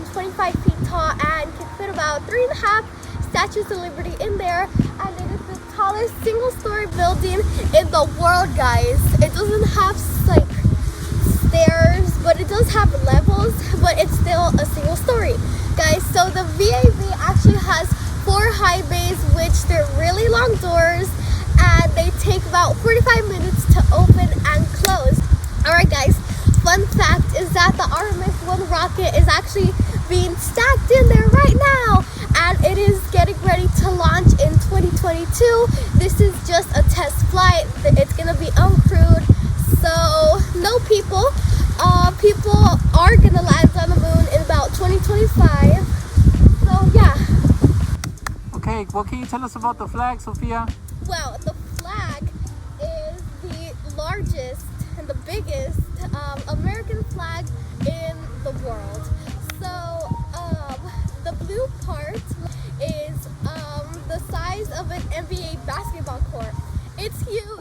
around 25 feet tall and can fit about 3.5 Statues of Liberty in there, and it is the tallest single-story building in the world, guys. It doesn't have like stairs, but it does have levels, but it's still a single story, guys. So the VAV actually has 4 high bays, which they're really long doors, and they take about 45 minutes to open and close. Alright guys, fun fact is that the Artemis-1 rocket is actually being stacked in there right now, and it is getting ready to launch in 2022. This is just a test flight. It's gonna be uncrewed, so no people. People are gonna land on the moon in about 2025. So yeah. Okay, what can you tell us about the flag, Sophia? Well, the flag is the largest and the biggest American flag in the world. So the blue part is the size of an NBA basketball court. It's huge.